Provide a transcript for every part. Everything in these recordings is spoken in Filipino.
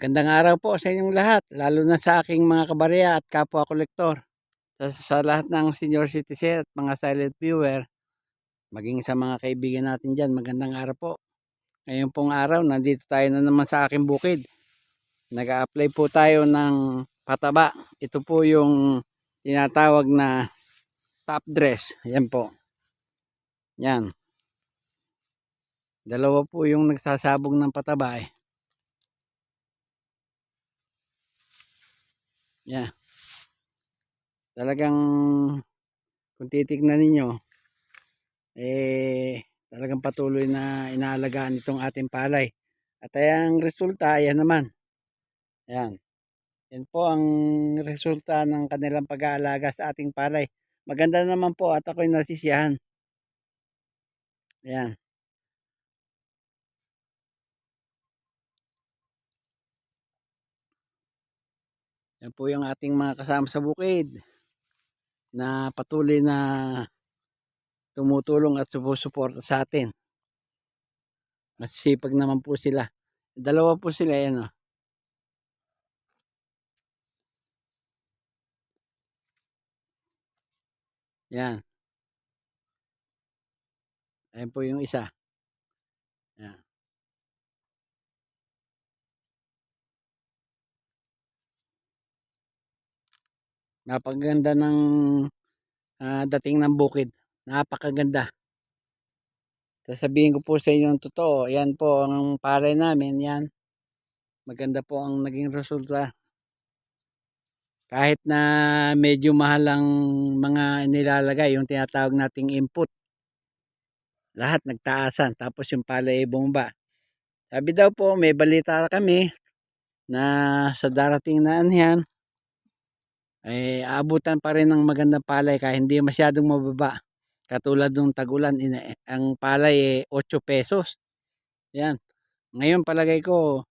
Magandang araw po sa inyong lahat, lalo na sa aking mga kabarya at kapwa kolektor. Sa lahat ng senior citizen at mga silent viewer, maging sa mga kaibigan natin dyan, magandang araw po. Ngayon pong araw, nandito tayo na naman sa aking bukid. Nag-a-apply po tayo ng pataba. Ito po yung tinatawag na top dress. Yan po. Yan. Dalawa po yung nagsasabog ng pataba eh. Yan. Talagang kung titignan ninyo, talagang patuloy na inaalagaan itong ating palay. At ang resulta, ayan naman. Ayan. Yan po ang resulta ng kanilang pag-aalaga sa ating palay. Maganda naman po at ako'y nasisiyahan. Ayan. Yan po yung ating mga kasama sa bukid na patuloy na tumutulong at sumusuporta sa atin. Masisipag naman po sila. Dalawa po sila yan. Oh. Yan. Ayan po yung isa. Yan. Napakaganda ng dating ng bukid. Napakaganda. Sasabihin ko po sa inyo ang totoo. Yan po ang palay namin. Yan. Maganda po ang naging resulta. Kahit na medyo mahal ang mga nilalagay, yung tinatawag nating input. Lahat nagtaasan. Tapos yung palay bumaba. Sabi daw po, may balita kami na sa darating na anyan, ay aabutan pa rin ng magandang palay kahit hindi masyadong mababa. Katulad ng tag-ulan, ang palay 8 pesos. Yan. Ngayon palagay ko,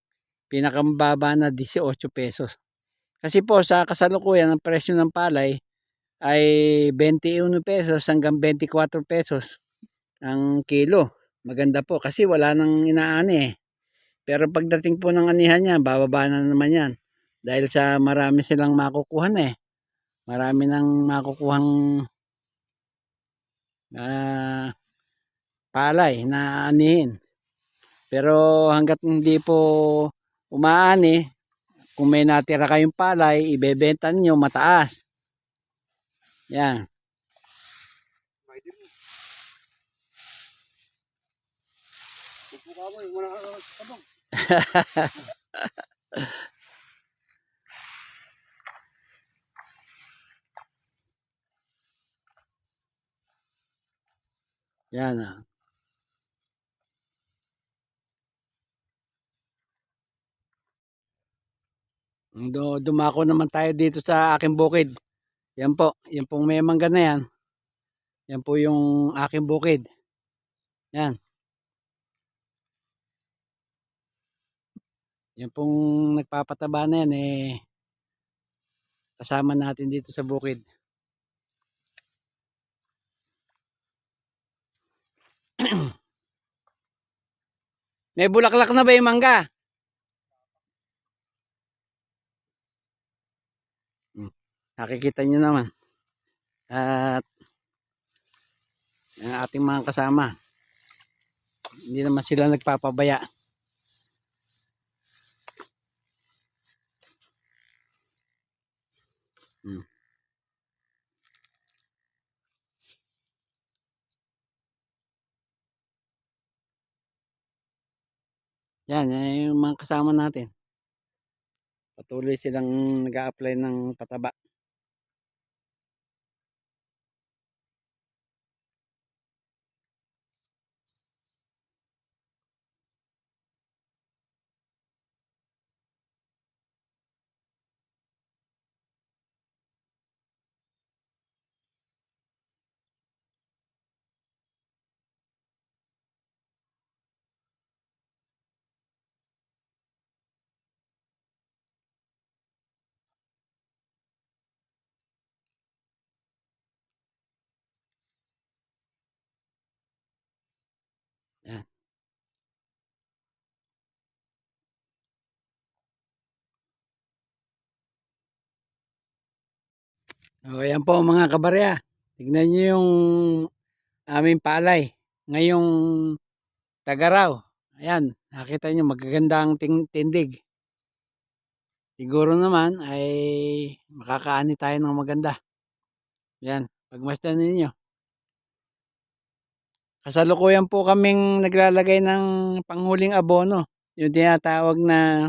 pinakamababa na 18 pesos. Kasi po sa kasalukuyan, ang presyo ng palay ay 21 pesos hanggang 24 pesos ang kilo. Maganda po kasi wala nang inaani eh. Pero pagdating po ng anihan niya, bababa na naman yan. Dahil sa marami silang makukuhan eh. Marami nang makukuhang palay na anihin. Pero hanggat hindi po umaani, kung may natira kayong palay, ibebenta niyo mataas. Yan. Yan ah. Dumako naman tayo dito sa aking bukid. Yan po, yan pong may mangga na yan. Yan po yung aking bukid. Yan. Yan pong nagpapataba na yan eh. Kasama natin dito sa bukid. May bulaklak na ba yung mangga? Nakikita nyo naman. At ang ating mga kasama. Hindi naman sila nagpapabaya. Yan, yan yung mga kasama natin. Patuloy silang nag-a-apply ng pataba. O yan po mga kabarya. Tignan nyo yung aming palay. Ngayong tagaraw. Ayan, nakita nyo magagandang tindig. Siguro naman ay makakaani tayo ng maganda. Yan, pagmasdan ninyo. Kasalukuyan po kaming naglalagay ng panghuling abono. Yung tinatawag na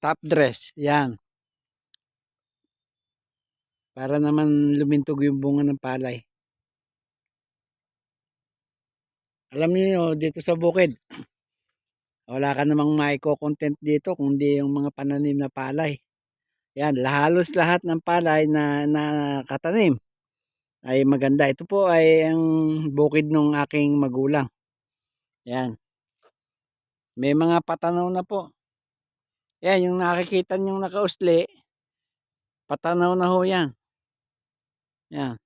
top dress. Yan. Para naman lumintog yung bunga ng palay. Alam niyo dito sa bukid, wala ka namang maiko-content dito kundi yung mga pananim na palay. Yan, halos lahat ng palay na nakatanim ay maganda. Ito po ay ang bukid ng aking magulang. Yan. May mga patanaw na po. Yan, yung nakikita nyong nakausli, patanaw na ho yan. Yan.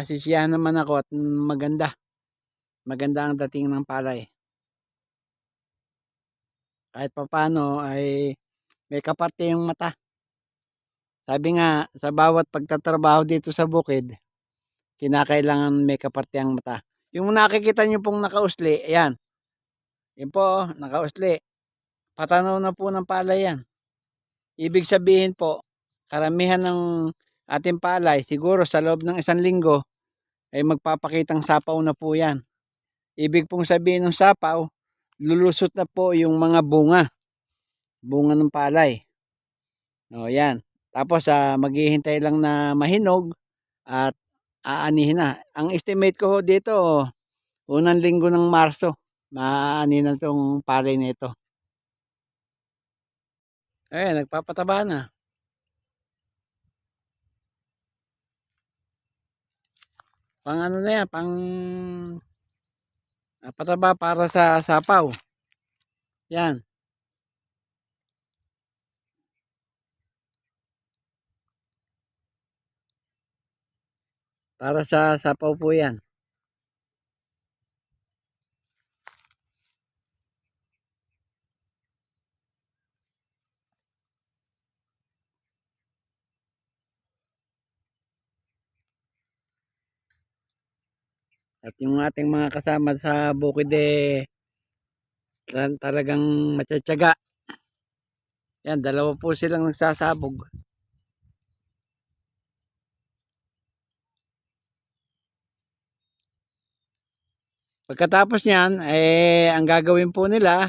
Sisiyahan naman ako at maganda. Maganda ang dating ng palay. Kahit papaano ay may kaparte yung mata. Sabi nga, sa bawat pagtatrabaho dito sa bukid, kinakailangan may kaparte ang mata. Yung nakikita nyo pong nakausli, ayan. Yan po, nakausli. Patanaw na po ng palay yan. Ibig sabihin po, karamihan ng ating palay, siguro sa loob ng 1 linggo, ay magpapakitang sapaw na po yan. Ibig pong sabihin ng sapaw, lulusot na po yung mga bunga. Bunga ng palay. O yan. Tapos maghihintay lang na mahinog at aanihin na. Ang estimate ko ho dito, 1 linggo ng Marso, maaani na itong palay nito. Ayan, nagpapataba na. Pang ano na yan, pang pataba para sa sapaw. Yan. Para sa sapaw po yan. At yung ating mga kasama sa bukid talagang matyatsyaga. Yan, 2 po silang nagsasabog. Pagkatapos niyan, ang gagawin po nila,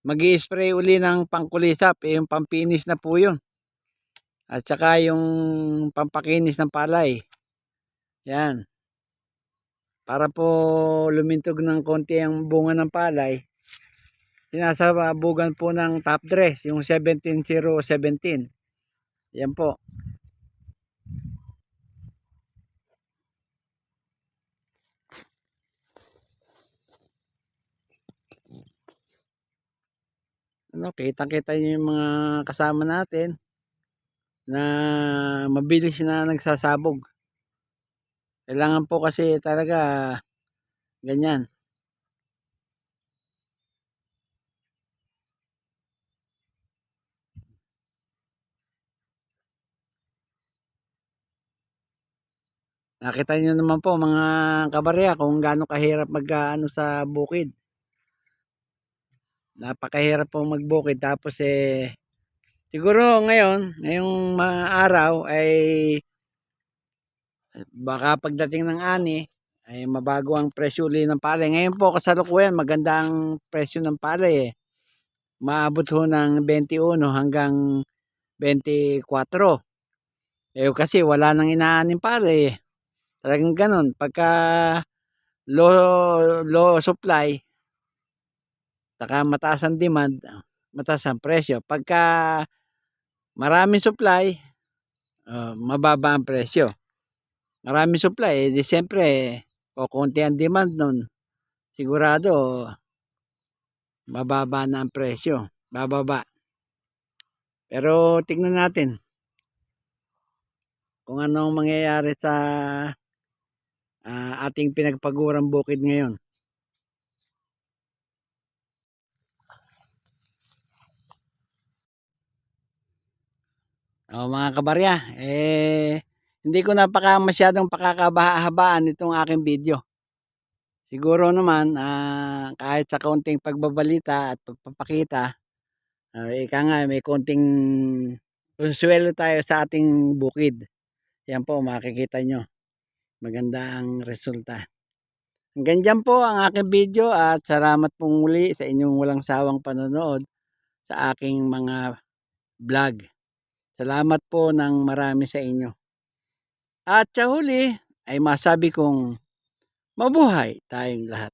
mag-i-spray uli ng pangkulisap, yung pampinis na po yun. At saka yung pampakinis ng palay. Yan. Para po lumintog ng konti ang bunga ng palay, sinasabugan po ng top dress, yung 17017. Yan po. Ano, kitang-kita niyo yung mga kasama natin na mabilis na nagsasabog. Kailangan po kasi talaga ganyan. Nakita niyo naman po mga kabarya kung gaano kahirap mag-ano sa bukid. Napakahirap po magbukid tapos siguro ngayong araw ay baka pagdating ng ani ay mabago ang presyo uli ng palay. Ngayon po kasalukuyan maganda ang presyo ng palay Maabot ho ng 21 hanggang 24. Kasi wala nang inaaning palay Talagang ganun. Pagka low supply, saka mataas ang demand, mataas ang presyo. Pagka maraming supply, mababa ang presyo. Maraming supply, di siyempre, kukunti ang demand nun. Sigurado, mababa na ang presyo. Bababa. Pero tingnan natin kung anong mangyayari sa ating pinagpagurang bukid ngayon. Mga kabarya, hindi ko masyadong pakakahabaan itong aking video. Siguro naman, kahit sa kaunting pagbabalita at pagpapakita, ika nga may konting konsuwelo tayo sa ating bukid. Yan po, makikita nyo. Maganda ang resulta. Hanggang dyan po ang aking video at salamat po muli sa inyong walang sawang panonood sa aking mga vlog. Salamat po ng marami sa inyo. At sa huli ay masabi kong mabuhay tayong lahat.